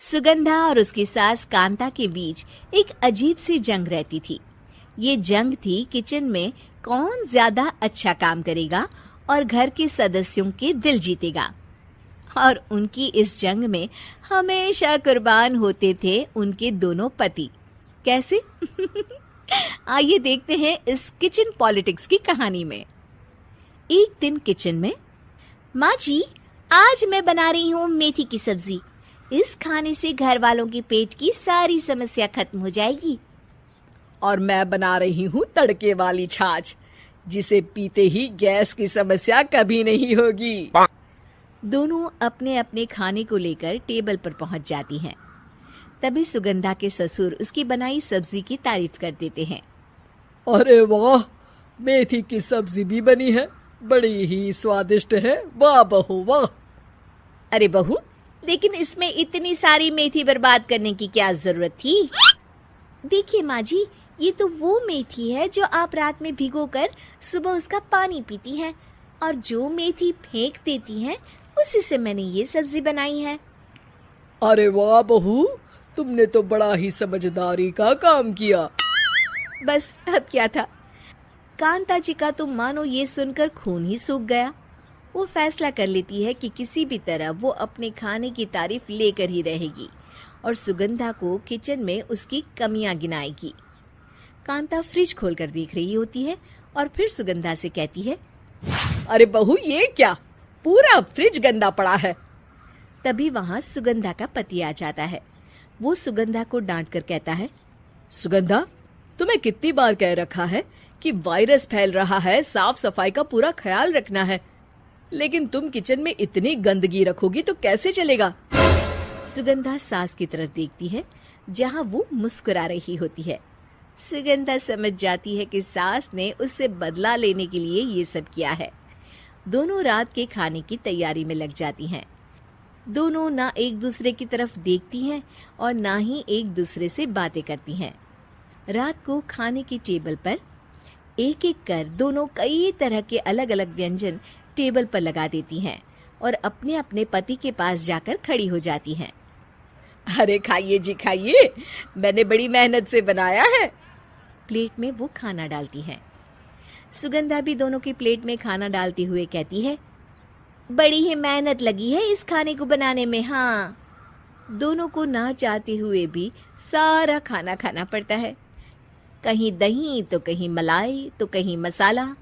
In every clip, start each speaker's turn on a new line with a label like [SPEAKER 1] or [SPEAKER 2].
[SPEAKER 1] सुगंधा और उसकी सास कांता के बीच एक अजीब सी जंग रहती थी। ये जंग थी किचन में कौन ज्यादा अच्छा काम करेगा और घर के सदस्यों के दिल जीतेगा। और उनकी इस जंग में हमेशा कुर्बान होते थे उनके दोनों पति। कैसे? आइए देखते हैं इस किचन पॉलिटिक्स की कहानी में। एक दिन किचन में, माँ जी, आज मैं बना रही हूँ मेथी की सब्जी। इस खाने से घर वालों के पेट की सारी समस्या खत्म हो जाएगी।
[SPEAKER 2] और मैं बना रही हूँ तड़के वाली छाछ, जिसे पीते ही गैस की समस्या कभी नहीं होगी।
[SPEAKER 1] दोनों अपने अपने खाने को लेकर टेबल पर पहुंच जाती हैं। तभी सुगंधा के ससुर उसकी बनाई सब्जी की तारीफ कर देते हैं।
[SPEAKER 2] अरे वाह, मेथी की सब्जी भी बनी है, बड़ी ही स्वादिष्ट है। वाह बहू वाह।
[SPEAKER 1] अरे बहू, लेकिन इसमें इतनी सारी मेथी बर्बाद करने की क्या जरूरत थी? देखिए माँ जी, ये तो वो मेथी है जो आप रात में भिगोकर सुबह उसका पानी पीती हैं, और जो मेथी फेंक देती हैं उसी से मैंने ये सब्जी बनाई है।
[SPEAKER 2] अरे वाह बहू, तुमने तो बड़ा ही समझदारी का काम किया।
[SPEAKER 1] बस अब क्या था, कांता जी का तो मानो ये सुनकर खून ही सूख गया। वो फैसला कर लेती है कि किसी भी तरह वो अपने खाने की तारीफ लेकर ही रहेगी और सुगंधा को किचन में उसकी कमियां गिनाएगी। कांता फ्रिज खोलकर देख रही होती है और फिर सुगंधा से कहती है,
[SPEAKER 2] अरे बहू, ये क्या, पूरा फ्रिज गंदा पड़ा है।
[SPEAKER 1] तभी वहां सुगंधा का पति आ जाता है। वो सुगंधा को डांट कर कहता है,
[SPEAKER 2] सुगंधा, तुम्हें कितनी बार कह रखा है कि वायरस फैल रहा है, साफ सफाई का पूरा ख्याल रखना है, लेकिन तुम किचन में इतनी गंदगी रखोगी तो कैसे चलेगा।
[SPEAKER 1] सुगंधा सास की तरफ देखती है जहां वो मुस्कुरा रही होती है। सुगंधा समझ जाती है कि सास ने उससे बदला लेने के लिए ये सब किया है। दोनों रात के खाने की तैयारी में लग जाती हैं। दोनों ना एक दूसरे की तरफ देखती हैं और ना ही एक दूसरे से बातें करती हैं। रात को खाने की टेबल पर एक एक कर दोनों कई तरह के अलग अलग व्यंजन टेबल पर लगा देती हैं और अपने अपने पति के पास जाकर खड़ी हो जाती हैं।
[SPEAKER 2] अरे खाइए जी खाइए, मैंने बड़ी मेहनत से बनाया है।
[SPEAKER 1] प्लेट में वो खाना डालती हैं। सुगंधा भी दोनों की प्लेट में खाना डालते हुए कहती है, बड़ी ही मेहनत लगी है इस खाने को बनाने में। हाँ, दोनों को ना चाहते हुए भी सारा खाना खाना पड़ता है। कहीं दही तो कहीं मलाई तो कहीं मसाला।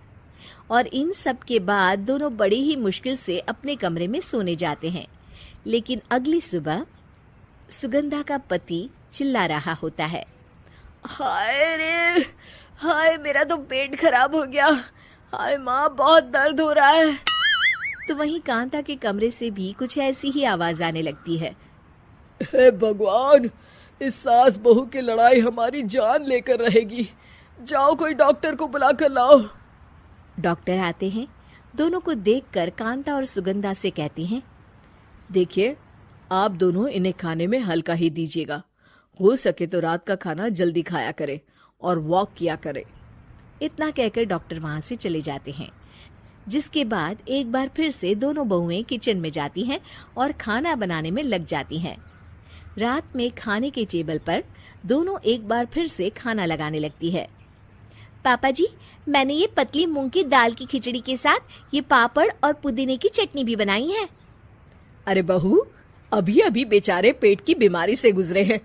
[SPEAKER 1] और इन सब के बाद दोनों बड़ी ही मुश्किल से अपने कमरे में सोने जाते हैं। लेकिन अगली सुबह सुगंधा का पति चिल्ला रहा होता है,
[SPEAKER 2] हाय रे, हाय मेरा तो पेट खराब हो गया, हाय माँ बहुत दर्द हो रहा है।
[SPEAKER 1] तो वहीं कांता के कमरे से भी कुछ ऐसी ही आवाज आने लगती है।
[SPEAKER 2] हे भगवान, इस सास बहू की लड़ाई हमारी जान लेकर रहेगी। जाओ कोई डॉक्टर को बुला कर लाओ।
[SPEAKER 1] डॉक्टर आते हैं। दोनों को देखकर कांता और सुगंधा से कहती हैं,
[SPEAKER 2] देखिए, आप दोनों इन्हें खाने में हल्का ही दीजिएगा। हो सके तो रात का खाना जल्दी खाया करे और वॉक किया करे।
[SPEAKER 1] इतना कहकर डॉक्टर वहां से चले जाते हैं। जिसके बाद एक बार फिर से दोनों बहुएं किचन में जाती हैं और खाना बनाने में लग जाती हैं। रात में खाने के टेबल पर दोनों एक बार फिर से खाना लगाने लगती है। पापा जी, मैंने ये पतली मूंग की दाल की खिचड़ी के साथ ये पापड़ और पुदीने की चटनी भी बनाई है।
[SPEAKER 2] अरे बहू, अभी अभी बेचारे पेट की बीमारी से गुजरे हैं,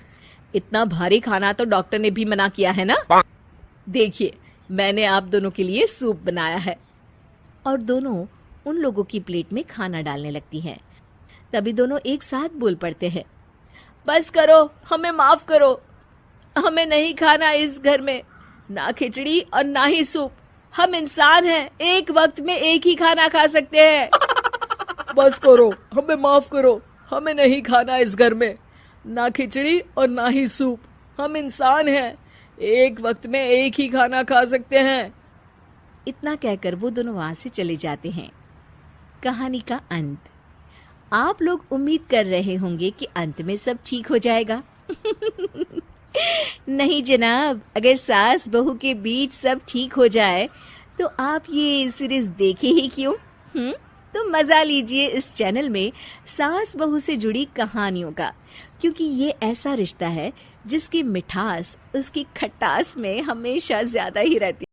[SPEAKER 2] इतना भारी खाना तो डॉक्टर ने भी मना किया है ना। देखिए, मैंने आप दोनों के लिए सूप बनाया है।
[SPEAKER 1] और दोनों उन लोगों की प्लेट में खाना डालने लगती हैं। तभी दोनों एक साथ बोल पड़ते हैं,
[SPEAKER 2] बस करो, हमें माफ करो, हमें नहीं खाना इस घर में, ना खिचड़ी और ना ही सूप। हम इंसान हैं, एक वक्त में एक ही खाना खा सकते हैं। बस करो, हमें माफ करो, हमें नहीं खाना इस घर में, ना खिचड़ी और ना ही सूप। हम इंसान हैं, एक वक्त में एक ही खाना खा सकते हैं।
[SPEAKER 1] इतना कहकर वो दोनों वहां से चले जाते हैं। कहानी का अंत। आप लोग उम्मीद कर रहे होंगे कि अंत में सब ठीक हो जाएगा। नहीं जनाब, अगर सास बहू के बीच सब ठीक हो जाए तो आप ये सीरीज देखे ही क्यों? तो मजा लीजिए इस चैनल में सास बहू से जुड़ी कहानियों का, क्योंकि ये ऐसा रिश्ता है जिसकी मिठास उसकी खटास में हमेशा ज्यादा ही रहती है।